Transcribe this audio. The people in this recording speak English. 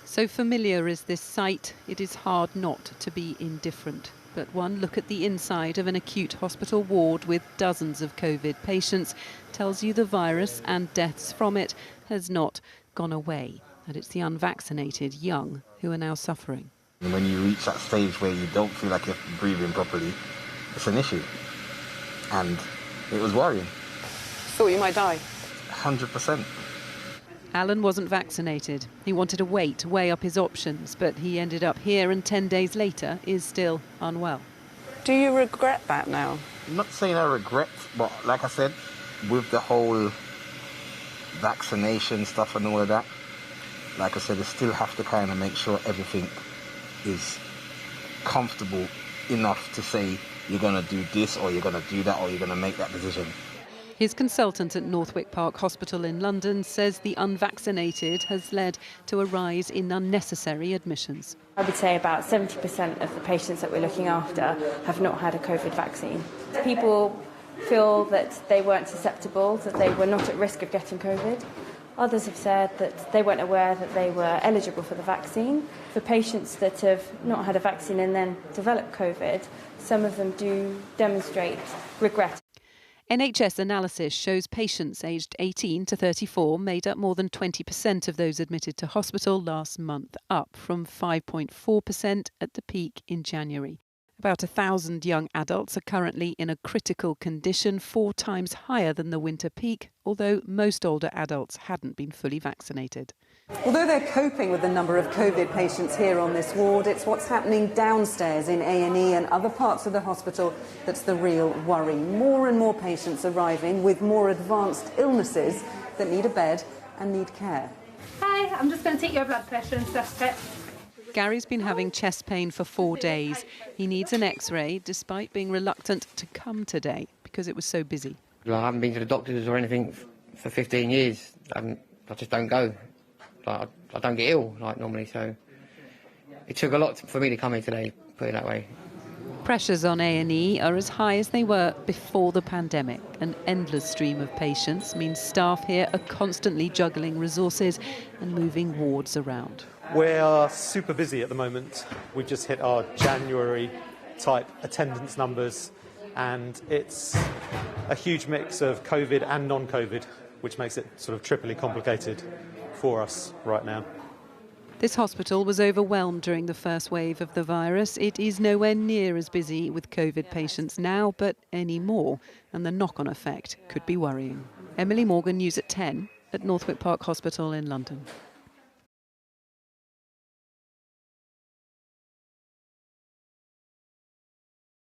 So familiar is this sight, it is hard not to be indifferent. But one look at the inside of an acute hospital ward with dozens of COVID patients tells you the virus and deaths from it has not gone away. And it's the unvaccinated young who are now suffering. When you reach that stage where you don't feel like you're breathing properly, it's an issue. And it was worrying. Thought you might die? 100%. Allan wasn't vaccinated. He wanted to wait, weigh up his options, but he ended up here and 10 days later is still unwell. Do you regret that now? I'm not saying I regret, but like I said, with the whole vaccination stuff and all of that, like I said, you still have to kind of make sure everything is comfortable enough to say you're going to do this or you're going to do that or you're going to make that decision. His consultant at Northwick Park Hospital in London says the unvaccinated has led to a rise in unnecessary admissions. I would say about 70% of the patients that we're looking after have not had a COVID vaccine. People feel that they weren't susceptible, that they were not at risk of getting COVID. Others have said that they weren't aware that they were eligible for the vaccine. For patients that have not had a vaccine and then developed COVID, some of them do demonstrate regret. NHS analysis shows patients aged 18 to 34 made up more than 20% of those admitted to hospital last month, up from 5.4% at the peak in January. About 1,000 young adults are currently in a critical condition, 4 times higher than the winter peak, although most older adults hadn't been fully vaccinated. Although they're coping with the number of COVID patients here on this ward, it's what's happening downstairs in A&E and other parts of the hospital that's the real worry. More and more patients arriving with more advanced illnesses that need a bed and need care. Hi, I'm just going to take your blood pressure and test it. Gary's been having chest pain for 4 days. He needs an X-ray, despite being reluctant to come today because it was so busy. I haven't been to the doctors or anything for 15 years. I just don't go. I don't get ill like normally, so it took a lot for me to come here today, put it that way. Pressures on A&E are as high as they were before the pandemic. An endless stream of patients means staff here are constantly juggling resources and moving wards around. We are super busy at the moment. We've just hit our January type attendance numbers, and it's a huge mix of COVID and non-COVID, which makes it sort of triply complicated for us right now. This hospital was overwhelmed during the first wave of the virus. It is nowhere near as busy with COVID patients now, but any more, and the knock-on effect could be worrying. Emily Morgan, News at 10 at Northwick Park Hospital in London.